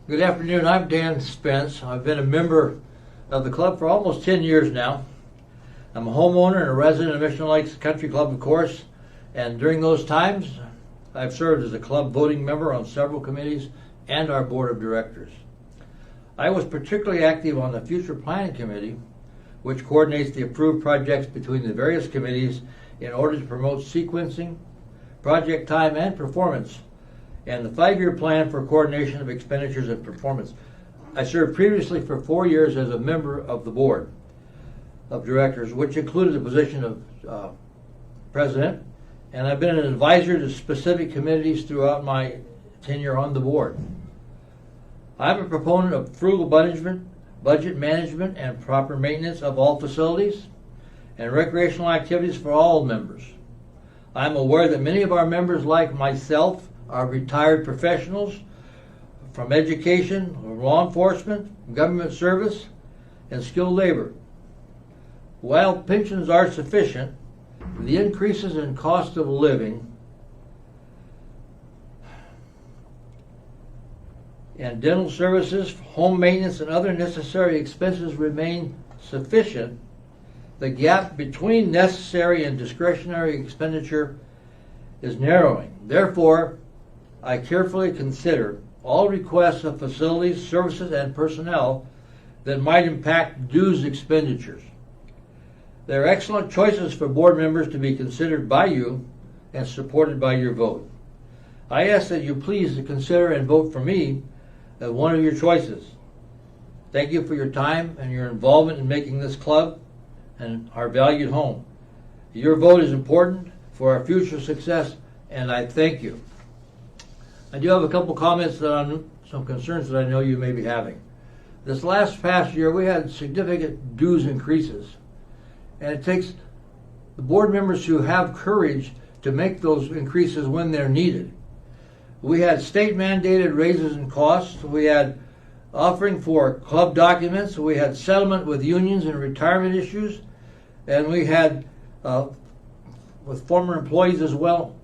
Good afternoon. I'm Dan Spence. I've been a member of the club for almost 10 years now. I'm a homeowner and a resident of Mission Lakes Country Club, of course, and during those times, I've served as a club voting member on several committees and our board of directors. I was particularly active on the Future Planning Committee, which coordinates the approved projects between the various committees in order to promote sequencing, project time, and performance, and the 5-year plan for coordination of expenditures and performance. I served previously for 4 years as a member of the board of directors, which included the position of president, and I've been an advisor to specific committees throughout my tenure on the board. I'm a proponent of frugal budget management, and proper maintenance of all facilities and recreational activities for all members. I'm aware that many of our members, like myself, are retired professionals from education, law enforcement, government service, and skilled labor. While pensions are sufficient, the increases in cost of living and dental services, home maintenance, and other necessary expenses remain sufficient. The gap between necessary and discretionary expenditure is narrowing. Therefore, I carefully consider all requests of facilities, services, and personnel that might impact dues expenditures. They are excellent choices for board members to be considered by you and supported by your vote. I ask that you please consider and vote for me as one of your choices. Thank you for your time and your involvement in making this club and our valued home. Your vote is important for our future success, and I thank you. I do have a couple comments on some concerns that I know you may be having. This past year, we had significant dues increases, and it takes the board members who have courage to make those increases when they're needed. We had state mandated raises in costs. We had offering for club documents. We had settlement with unions and retirement issues, and we had with former employees as well.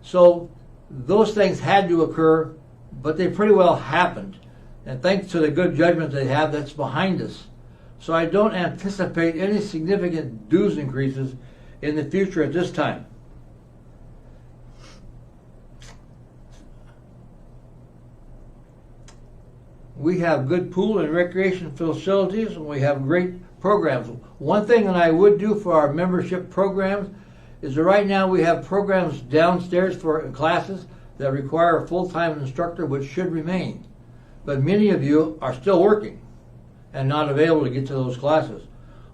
So those things had to occur, but they pretty well happened. And thanks to the good judgment they have, that's behind us. So I don't anticipate any significant dues increases in the future at this time. We have good pool and recreation facilities, and we have great programs. One thing that I would do for our membership programs is that right now we have programs downstairs for classes that require a full-time instructor, which should remain. But many of you are still working and not available to get to those classes.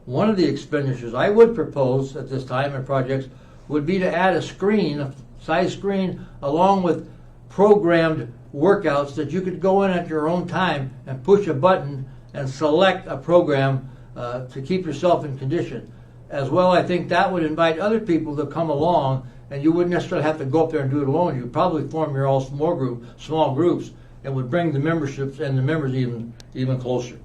One of the expenditures I would propose at this time in projects would be to add a screen, a size screen, along with programmed workouts that you could go in at your own time and push a button and select a program to keep yourself in condition. As well, I think that would invite other people to come along, and you wouldn't necessarily have to go up there and do it alone. You'd probably form your own small groups, and would bring the memberships and the members even closer.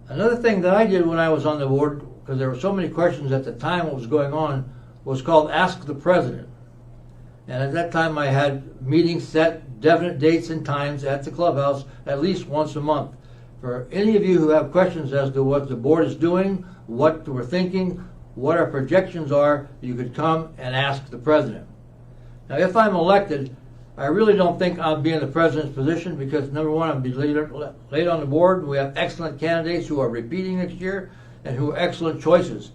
Another thing that I did when I was on the board, because there were so many questions at the time what was going on, was called Ask the President. And at that time I had meetings set, definite dates and times at the clubhouse at least once a month. For any of you who have questions as to what the board is doing, what we're thinking, what our projections are, you could come and ask the president. Now, if I'm elected, I really don't think I'll be in the president's position because, number one, I'll be late on the board. We have excellent candidates who are repeating next year and who are excellent choices.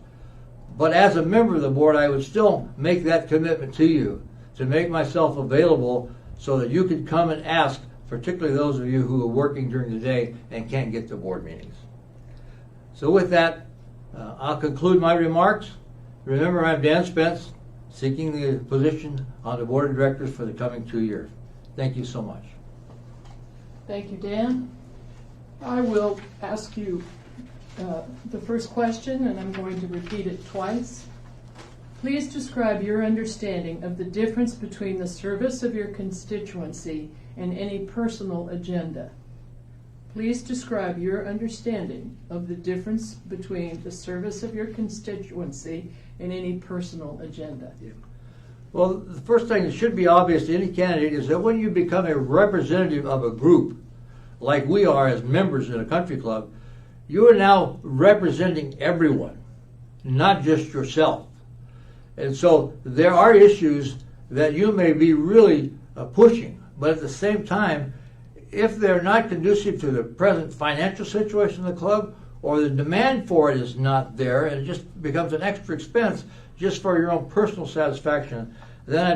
But as a member of the board, I would still make that commitment to you, to make myself available so that you could come and ask, particularly those of you who are working during the day and can't get to board meetings. So with that, I'll conclude my remarks. Remember, I'm Dan Spence, seeking the position on the board of directors for the coming 2 years. Thank you so much. Thank you, Dan. I will ask you the first question, and I'm going to repeat it twice. Please describe your understanding of the difference between the service of your constituency and any personal agenda. Please describe your understanding of the difference between the service of your constituency and any personal agenda. Yeah. Well, the first thing that should be obvious to any candidate is that when you become a representative of a group, like we are as members in a country club, you are now representing everyone, not just yourself. And so there are issues that you may be really pushing, but at the same time, if they're not conducive to the present financial situation of the club, or the demand for it is not there, and it just becomes an extra expense just for your own personal satisfaction, then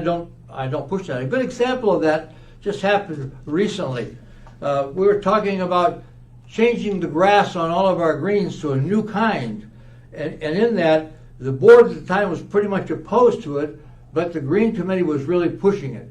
I don't push that. A good example of that just happened recently. We were talking about changing the grass on all of our greens to a new kind, and in that, the board at the time was pretty much opposed to it, but the Green Committee was really pushing it.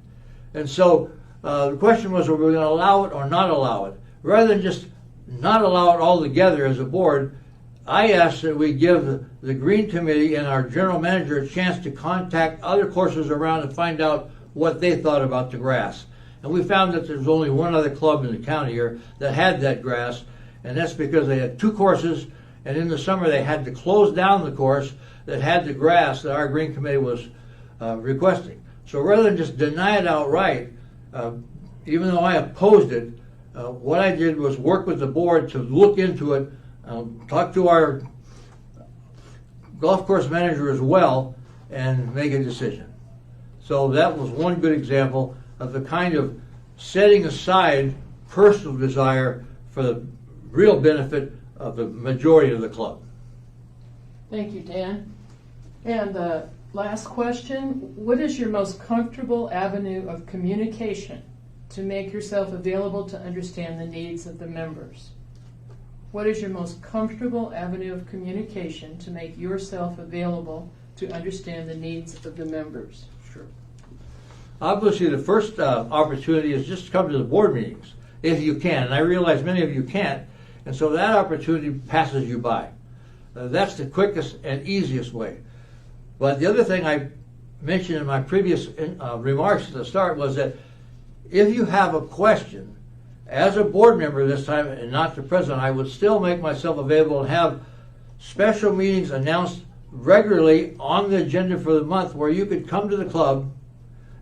And so the question was, are we going to allow it or not allow it? Rather than just not allow it altogether as a board, I asked that we give the Green Committee and our general manager a chance to contact other courses around and find out what they thought about the grass. And we found that there's only one other club in the county here that had that grass, and that's because they had two courses, and in the summer they had to close down the course that had the grass that our Green Committee was requesting. So rather than just deny it outright, even though I opposed it, what I did was work with the board to look into it, talk to our golf course manager as well, and make a decision. So that was one good example of the kind of setting aside personal desire for the real benefit of the majority of the club. Thank you, Dan. And the last question, what is your most comfortable avenue of communication to make yourself available to understand the needs of the members? What is your most comfortable avenue of communication to make yourself available to understand the needs of the members? Sure. Obviously, the first opportunity is just to come to the board meetings, if you can. And I realize many of you can't, and so that opportunity passes you by. That's the quickest and easiest way. But the other thing I mentioned in my previous remarks at the start was that if you have a question, as a board member this time, and not the president, I would still make myself available and have special meetings announced regularly on the agenda for the month where you could come to the club,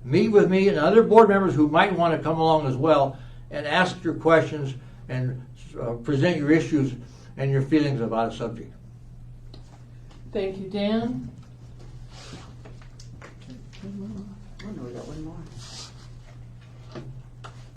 meet with me and other board members who might want to come along as well, and ask your questions and present your issues and your feelings about a subject. Thank you, Dan.